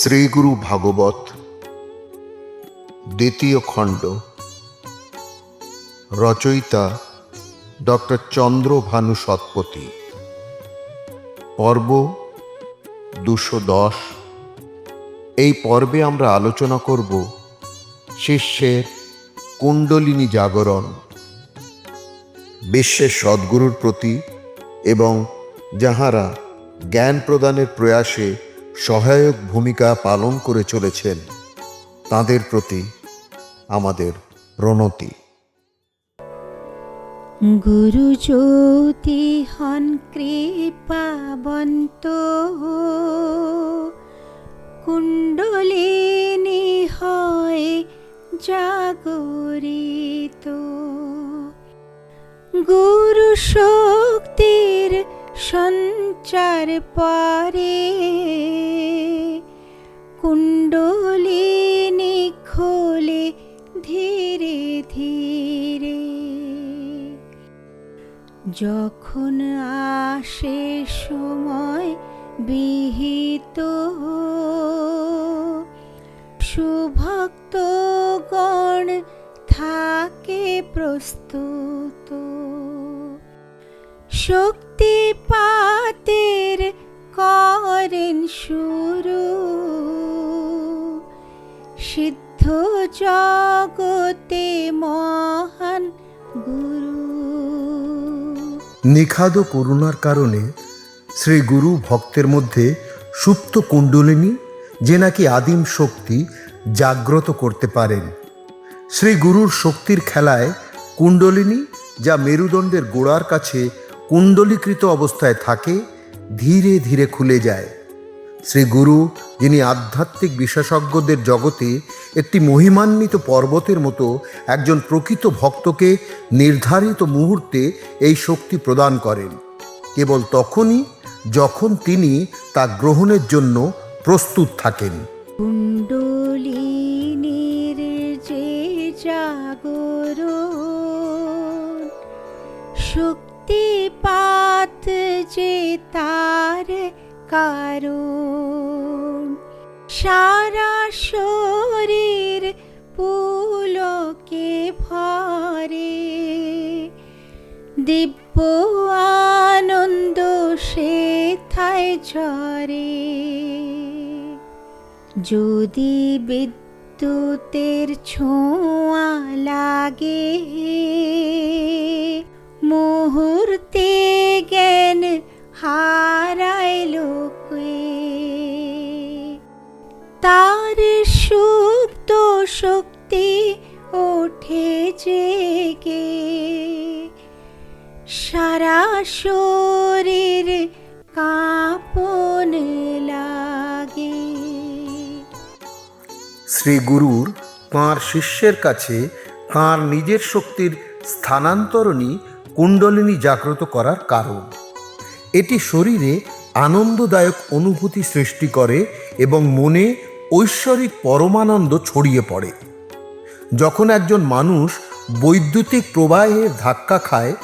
শ্রীগুরু ভাগবত দ্বিতীয় খণ্ড। রচয়িতা ডক্টর চন্দ্রভানু শতপথী। পর্ব 210। এই পর্বে আমরা আলোচনা করব শিষ্যের কুণ্ডলিনী জাগরণ, বিশ্বের সদ্গুরুর প্রতি এবং যাহারা জ্ঞান প্রদানের প্রয়াসে সহায়ক ভূমিকা পালন করে চলেছেন তাদের প্রতি আমাদের প্রণতি। গুরু জ্যোতি হন কৃপাবন্ত, কুণ্ডলিনী হয় জাগরিত। গুরু শক্তির সঞ্চার পরে কুণ্ডলিনী খোলে ধীরে ধীরে। যখন আসে সময় বিহিত, সুভক্তগণ থাকে প্রস্তুত। শক্তিপাতের করেন শুরু, সিদ্ধ জগতে মহান গুরু। নিখাদ করুণার কারণে শ্রী গুরু ভক্তের মধ্যে সুপ্ত কুণ্ডলিনী, যে নাকি আদিম শক্তি, জাগ্রত করতে পারেন। শ্রী গুরুর শক্তির খেলায় কুণ্ডলিনী, যা মেরুদণ্ডের গোড়ার কাছে কুণ্ডলীকৃত অবস্থায় থাকে, ধীরে ধীরে খুলে যায়। শ্রী গুরু, যিনি আধ্যাত্মিক বিশেষজ্ঞদের জগতে একটি মহিমান্বিত পর্বতের মতো, একজন প্রকৃত ভক্তকে নির্ধারিত মুহূর্তে এই শক্তি প্রদান করেন, কেবল তখনই যখন তিনি তা গ্রহণের জন্য প্রস্তুত থাকেন। কুণ্ডলিনীর যে জাগরণ, শক্তিপাত যে তার কারণ। সারা শরীর পুলকে ভরে, দিব্য আনন্দ সেথায় ঝরে। যদি বিদ্যুতের ছোঁয়া লাগে, মুহূর্তে জ্ঞান হারায় লোকে। তার সুপ্ত শক্তি ওঠে জেগে, সারা শরীর কাঁপন লাগে। শ্রী গুরুর তাঁর শিষ্যের কাছে তাঁর নিজের শক্তির স্থানান্তরণই কুণ্ডলিনী জাগ্রত করার কারণ। এটি শরীরে আনন্দদায়ক অনুভূতি সৃষ্টি করে এবং মনে ঐশ্বরিক পরমানন্দ ছড়িয়ে পড়ে। যখন একজন মানুষ বৈদ্যুতিক প্রবাহের ধাক্কা খায়,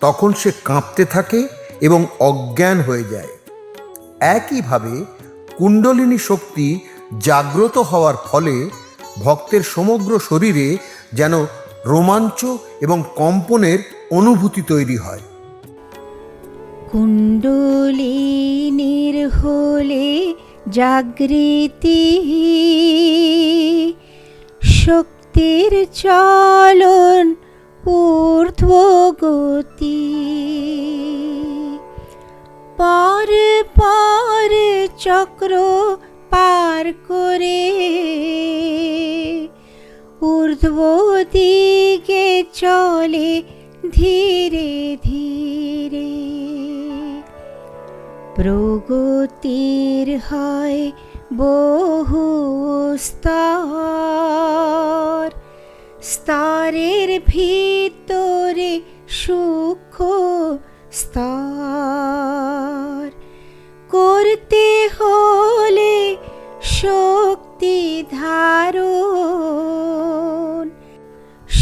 তখন সে কাঁপতে থাকে এবং অজ্ঞান হয়ে যায়। একইভাবে কুণ্ডলিনী শক্তি জাগ্রত হওয়ার ফলে ভক্তের সমগ্র শরীরে যেন রোমাঞ্চ এবং কম্পনের অনুভূতি তৈরি হয়। কুণ্ডলিনীর হলে জাগৃতি, শক্তির চলন ঊর্ধ্বগতি। পর পর চক্র পার করে ঊর্ধ্ব দিকে চলে ধীরে ধীরে। প্রগতির হয় বহু স্তর, স্তর স্তরের ভিতরে সূক্ষ্ম স্তর করতে হলে শক্তি ধারণ,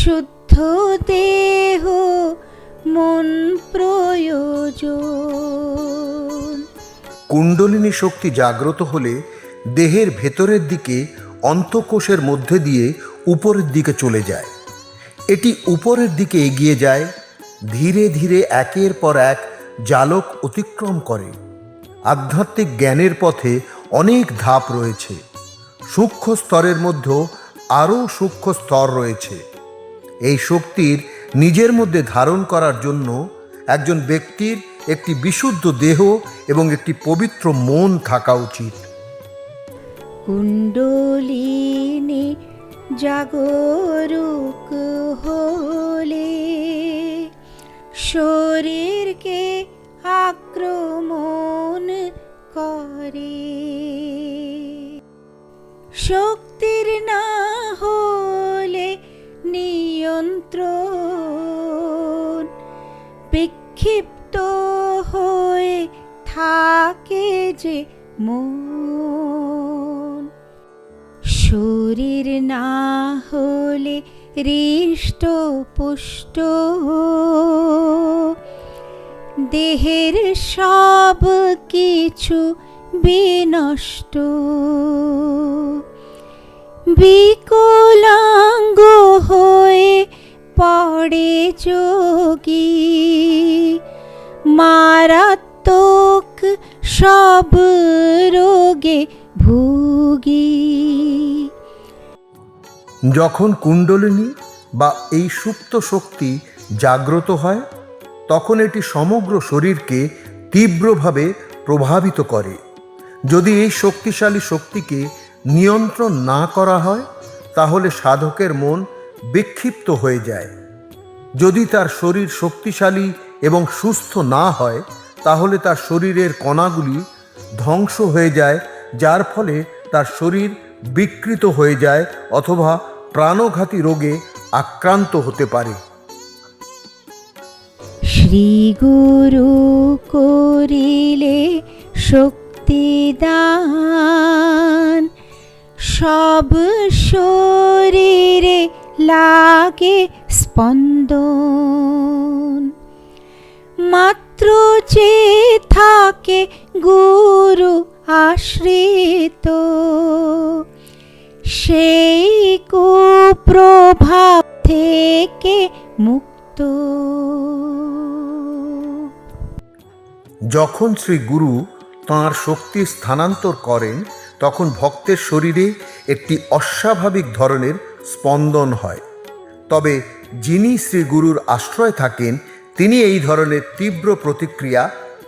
শুদ্ধ দেহ মন প্রয়োজন। কুণ্ডলিনী শক্তি জাগ্রত হলে দেহের ভেতরের দিকে অন্তঃকোষের মধ্যে দিয়ে উপরের দিকে চলে যায়। এটি উপরের দিকে এগিয়ে যায়, ধীরে ধীরে একের পর এক জালক অতিক্রম করে। আধ্যাত্মিক জ্ঞানের পথে অনেক ধাপ রয়েছে। সূক্ষ্ম স্তরের মধ্যেও আরও সূক্ষ্ম স্তর রয়েছে। এই শক্তির নিজের মধ্যে ধারণ করার জন্য একজন ব্যক্তির একটি বিশুদ্ধ দেহ এবং একটি পবিত্র মন থাকা উচিত। কুণ্ডলিনী জাগরুক হলে শরীরকে আক্রমণ করে, শক্তির না হলে নিয়ন্ত্রণ, বিক্ষিপ্ত হয়ে থাকে যে মন। শরীর না হলে হৃষ্টপুষ্ট, দেহের সব কিছু বিনষ্ট, বিকলাঙ্গ হয়ে পড়ে যোগী, মারাত্মক সব রোগে ভুগি। যখন কুণ্ডলিনী বা এই সুপ্ত শক্তি জাগ্রত হয়, তখন এটি সমগ্র শরীরকে তীব্রভাবে প্রভাবিত করে। যদি এই শক্তিশালী শক্তিকে নিয়ন্ত্রণ না করা হয়, তাহলে সাধকের মন বিক্ষিপ্ত হয়ে যায়। যদি তার শরীর শক্তিশালী এবং সুস্থ না হয়, তাহলে তার শরীরের কণাগুলি ধ্বংস হয়ে যায়, যার ফলে তার শরীর বিকৃত হয়ে যায় অথবা প্রাণঘাতী রোগে আক্রান্ত হতে পারে। শ্রী গুরু করিলে শক্তিদান, সব শরীরে লাগে স্পন্দন, মাত্র যে থাকে গুরু আশ্রিত, সেই কুপ্রভাব থেকে মুক্ত। যখন শ্রী গুরু তাঁর শক্তি স্থানান্তর করেন, তখন ভক্তের শরীরে একটি অস্বাভাবিক ধরনের স্পন্দন হয়। তবে যিনি শ্রী গুরুর আশ্রয় থাকেন, তিনি এই ধরনের তীব্র প্রতিক্রিয়া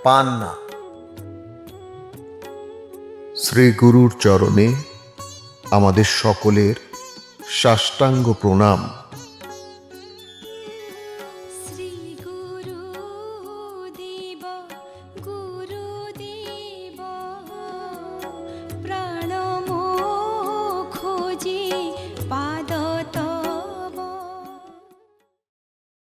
পান না। শ্রী গুরুর চরণে আমাদের সকলের সাষ্টাঙ্গ প্রণাম।